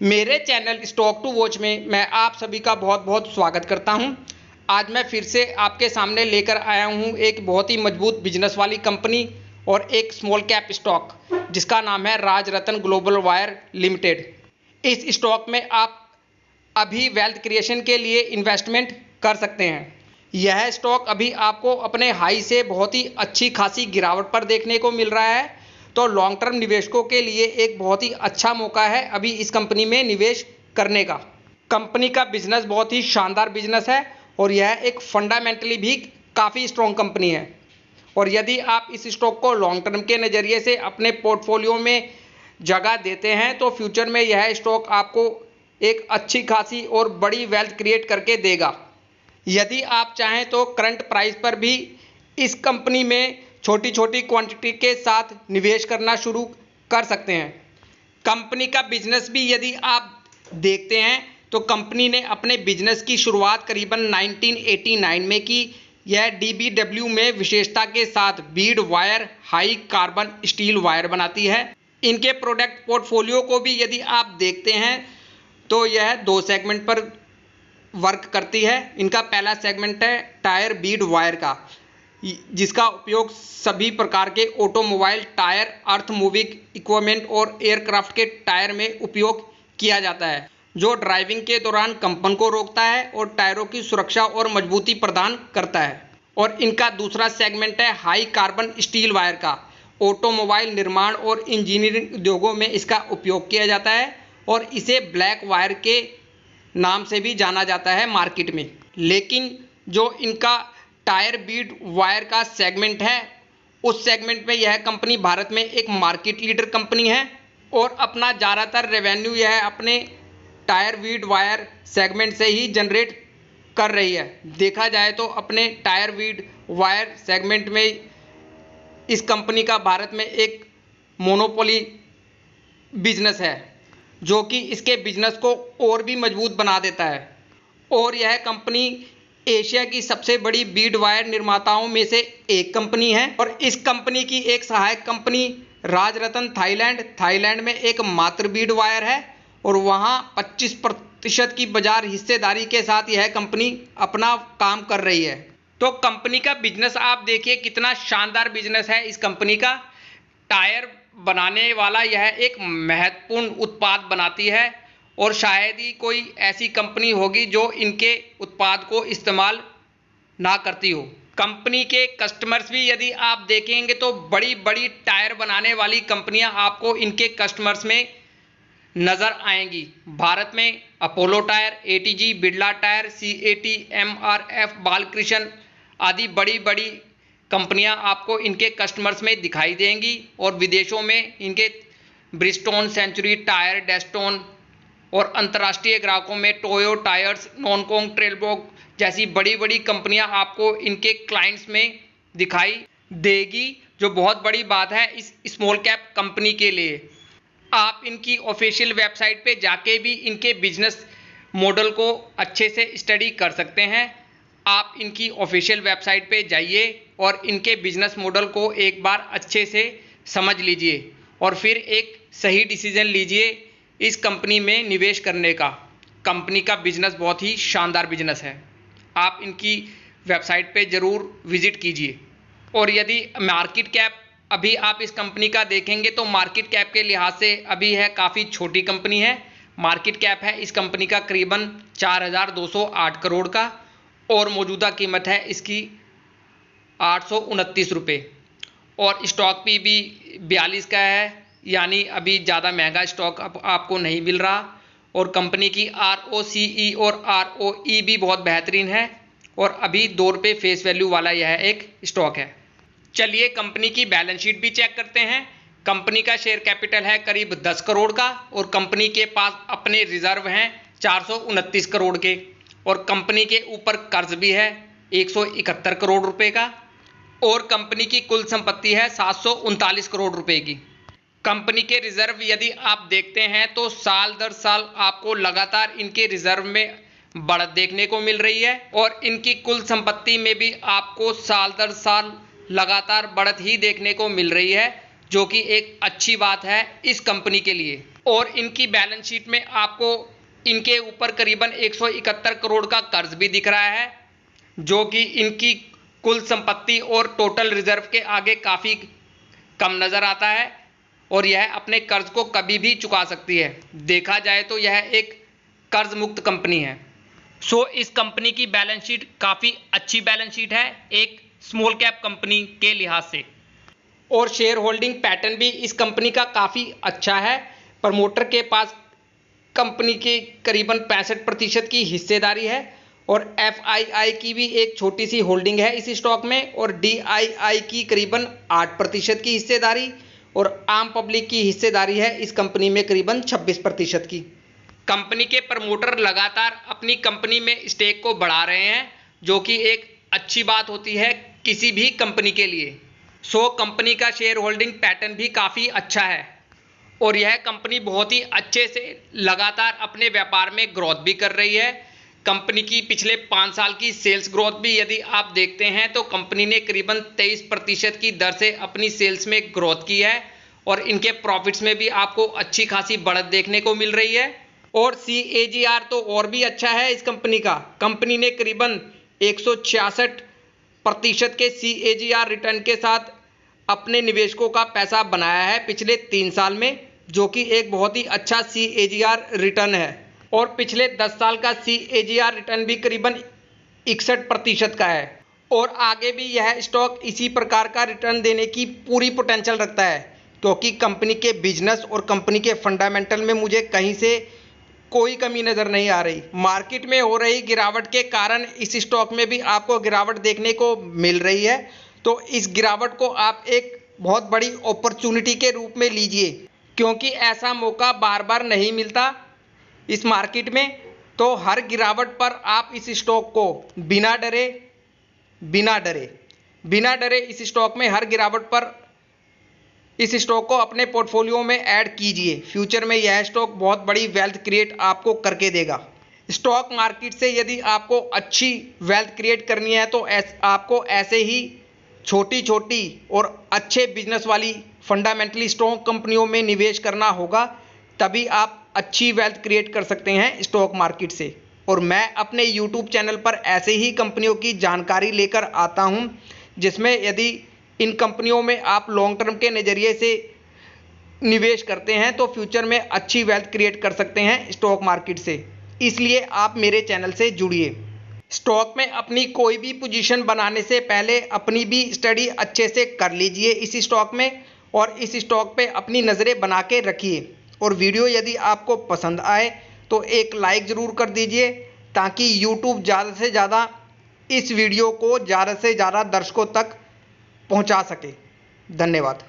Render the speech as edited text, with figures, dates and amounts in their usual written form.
मेरे channel stock to watch में मैं आप सभी का बहुत बहुत स्वागत करता हूं। आज मैं फिर से आपके सामने लेकर आया हूं एक बहुत ही मजबूत बिजनेस वाली कंपनी और एक स्मॉल कैप स्टॉक जिसका नाम है राजरत्न ग्लोबल वायर लिमिटेड। इस स्टॉक में आप अभी वेल्थ क्रिएशन के लिए इन्वेस्टमेंट कर सकते हैं। यह स्टॉक अभी आपको अपने हाई से बहुत ही अच्छी खासी गिरावट पर देखने को मिल रहा है, तो लॉन्ग टर्म निवेशकों के लिए एक बहुत ही अच्छा मौका है अभी इस कंपनी में निवेश करने का। कंपनी का बिजनेस बहुत ही शानदार बिजनेस है और यह एक फंडामेंटली भी काफ़ी स्ट्रॉन्ग कंपनी है। और यदि आप इस स्टॉक को लॉन्ग टर्म के नज़रिए से अपने पोर्टफोलियो में जगह देते हैं तो फ्यूचर में यह स्टॉक आपको एक अच्छी खासी और बड़ी वेल्थ क्रिएट करके देगा। यदि आप चाहें तो करंट प्राइस पर भी इस कंपनी में छोटी छोटी क्वांटिटी के साथ निवेश करना शुरू कर सकते हैं। कंपनी का बिजनेस भी यदि आप देखते हैं तो कंपनी ने अपने बिजनेस की शुरुआत करीबन 1989 में की। यह डीबीडब्ल्यू में विशेषता के साथ Beed wire high carbon steel wire बनाती है। इनके प्रोडक्ट पोर्टफोलियो को भी यदि आप देखते हैं तो यह दो सेगमेंट पर वर्क करती है। इनका पहला सेगमेंट है टायर बीड वायर का, जिसका उपयोग सभी प्रकार के automobile tyre, earth moving equipment और एयरक्राफ्ट के टायर में उपयोग किया जाता है, जो ड्राइविंग के दौरान कंपन को रोकता है और टायरों की सुरक्षा और मजबूती प्रदान करता है। और इनका दूसरा सेगमेंट है हाई कार्बन स्टील वायर का। ऑटोमोबाइल निर्माण और इंजीनियरिंग उद्योगों में इसका उपयोग किया जाता है और इसे ब्लैक वायर के नाम से भी जाना जाता है मार्केट में। लेकिन जो इनका टायर बीड वायर का सेगमेंट है, उस सेगमेंट में यह कंपनी भारत में एक मार्केट लीडर कंपनी है और अपना ज़्यादातर रेवेन्यू यह अपने टायर बीड वायर सेगमेंट से ही जनरेट कर रही है। देखा जाए तो अपने टायर बीड वायर सेगमेंट में इस कंपनी का भारत में एक मोनोपोली बिजनेस है, जो कि इसके बिजनेस को और भी मजबूत बना देता है। और यह कंपनी एशिया की सबसे बड़ी बीड वायर निर्माताओं में से एक कंपनी है। और इस कंपनी की एक सहायक कंपनी राजरत्न थाईलैंड में एक मात्र बीड वायर है और वहां 25% की बाजार हिस्सेदारी के साथ यह कंपनी अपना काम कर रही है। तो कंपनी का बिजनेस आप देखिए कितना शानदार बिजनेस है इस कंपनी का। टायर बनाने वाला यह एक महत्वपूर्ण उत्पाद बनाती है और शायद ही कोई ऐसी कंपनी होगी जो इनके उत्पाद को इस्तेमाल ना करती हो। कंपनी के कस्टमर्स भी यदि आप देखेंगे तो बड़ी बड़ी टायर बनाने वाली कंपनियां आपको इनके कस्टमर्स में नज़र आएंगी। भारत में Apollo tyre, ATG, Birla tyre, CEAT, MRF, Balkrishna आदि बड़ी बड़ी कंपनियां आपको इनके कस्टमर्स में दिखाई देंगी। और विदेशों में इनके ब्रिजस्टोन, सेंचुरी टायर, डेस्टोन और अंतर्राष्ट्रीय ग्राहकों में टोयो टायर्स, नॉनकोंग, ट्रेलबॉग जैसी बड़ी बड़ी कंपनियां आपको इनके क्लाइंट्स में दिखाई देगी, जो बहुत बड़ी बात है इस स्मॉल कैप कंपनी के लिए। आप इनकी ऑफिशियल वेबसाइट पे जाके भी इनके बिजनेस मॉडल को अच्छे से स्टडी कर सकते हैं। आप इनकी ऑफिशियल वेबसाइट पे जाइए और इनके बिजनेस मॉडल को एक बार अच्छे से समझ लीजिए और फिर एक सही डिसीजन लीजिए इस कंपनी में निवेश करने का। कंपनी का बिजनेस बहुत ही शानदार बिजनेस है, आप इनकी वेबसाइट पे ज़रूर विजिट कीजिए। और यदि मार्केट कैप अभी आप इस कंपनी का देखेंगे तो मार्केट कैप के लिहाज से अभी है काफ़ी छोटी कंपनी है। मार्केट कैप है इस कंपनी का करीबन 4,208 करोड़ का और मौजूदा कीमत है इसकी 829 रुपये और स्टॉक पी भी 42 का है, यानी अभी ज़्यादा महंगा स्टॉक आपको नहीं मिल रहा। और कंपनी की ROCE और ROE भी बहुत बेहतरीन है और अभी 2 रुपये फेस वैल्यू वाला यह एक स्टॉक है। चलिए कंपनी की बैलेंस शीट भी चेक करते हैं। कंपनी का शेयर कैपिटल है करीब 10 करोड़ का और कंपनी के पास अपने रिजर्व हैं 429 करोड़ के और कंपनी के ऊपर कर्ज भी है 171 करोड़ रुपए का और कंपनी की कुल संपत्ति है 739 करोड़ रुपए की। कंपनी के रिजर्व यदि आप देखते हैं तो साल दर साल आपको लगातार इनके रिजर्व में बढ़त देखने को मिल रही है और इनकी कुल संपत्ति में भी आपको साल दर साल लगातार बढ़त ही देखने को मिल रही है, जो कि एक अच्छी बात है इस कंपनी के लिए। और इनकी बैलेंस शीट में आपको इनके ऊपर करीबन 171 करोड़ का कर्ज भी दिख रहा है, जो कि इनकी कुल संपत्ति और टोटल रिजर्व के आगे काफ़ी कम नज़र आता है और यह अपने कर्ज को कभी भी चुका सकती है। देखा जाए तो यह एक कर्ज मुक्त कंपनी है। सो इस कंपनी की बैलेंस शीट काफ़ी अच्छी बैलेंस शीट है एक स्मॉल कैप कंपनी के लिहाज से। और शेयर होल्डिंग पैटर्न भी इस कंपनी का काफ़ी अच्छा है। प्रमोटर के पास कंपनी की करीबन 65% की हिस्सेदारी है और FII की भी एक छोटी सी होल्डिंग है इस स्टॉक में, और DII की करीबन 8% की हिस्सेदारी, और आम पब्लिक की हिस्सेदारी है इस कंपनी में करीबन 26% की। कंपनी के प्रमोटर लगातार अपनी कंपनी में स्टेक को बढ़ा रहे हैं, जो कि एक अच्छी बात होती है किसी भी कंपनी के लिए। सो कंपनी का शेयर होल्डिंग पैटर्न भी काफ़ी अच्छा है और यह कंपनी बहुत ही अच्छे से लगातार अपने व्यापार में ग्रोथ भी कर रही है। कंपनी की पिछले 5 साल की सेल्स ग्रोथ भी यदि आप देखते हैं तो कंपनी ने करीबन 23% की दर से अपनी सेल्स में ग्रोथ की है और इनके प्रॉफिट्स में भी आपको अच्छी खासी बढ़त देखने को मिल रही है। और CAGR तो और भी अच्छा है इस कंपनी का। कंपनी ने करीबन 166% के CAGR रिटर्न के साथ अपने निवेशकों का पैसा बनाया है पिछले 3 साल में, जो कि एक बहुत ही अच्छा CAGR रिटर्न है। और पिछले 10 साल का CAGR रिटर्न भी करीबन 61% का है और आगे भी यह स्टॉक इसी प्रकार का रिटर्न देने की पूरी पोटेंशियल रखता है, क्योंकि कंपनी के बिजनेस और कंपनी के फंडामेंटल में मुझे कहीं से कोई कमी नज़र नहीं आ रही। मार्केट में हो रही गिरावट के कारण इस स्टॉक में भी आपको गिरावट देखने को मिल रही है, तो इस गिरावट को आप एक बहुत बड़ी अपॉर्चुनिटी के रूप में लीजिए, क्योंकि ऐसा मौका बार बार नहीं मिलता इस मार्केट में। तो हर गिरावट पर आप इस स्टॉक को बिना डरे इस स्टॉक में हर गिरावट पर इस स्टॉक को अपने पोर्टफोलियो में ऐड कीजिए। फ्यूचर में यह स्टॉक बहुत बड़ी वेल्थ क्रिएट आपको करके देगा। स्टॉक मार्केट से यदि आपको अच्छी वेल्थ क्रिएट करनी है तो आपको ऐसे ही छोटी छोटी और अच्छे बिजनेस वाली फंडामेंटली स्ट्रॉन्ग कंपनियों में निवेश करना होगा, तभी आप अच्छी वेल्थ क्रिएट कर सकते हैं स्टॉक मार्केट से। और मैं अपने YouTube चैनल पर ऐसे ही कंपनियों की जानकारी लेकर आता हूं, जिसमें यदि इन कंपनियों में आप लॉन्ग टर्म के नज़रिए से निवेश करते हैं तो फ्यूचर में अच्छी वेल्थ क्रिएट कर सकते हैं स्टॉक मार्केट से। इसलिए आप मेरे चैनल से जुड़िए। स्टॉक में अपनी कोई भी पोजीशन बनाने से पहले अपनी भी स्टडी अच्छे से कर लीजिए इस स्टॉक में, और इस स्टॉक पे अपनी नज़रें बना के रखिए। और वीडियो यदि आपको पसंद आए तो एक लाइक ज़रूर कर दीजिए, ताकि YouTube ज़्यादा से ज़्यादा इस वीडियो को ज़्यादा से ज़्यादा दर्शकों तक पहुंचा सके। धन्यवाद।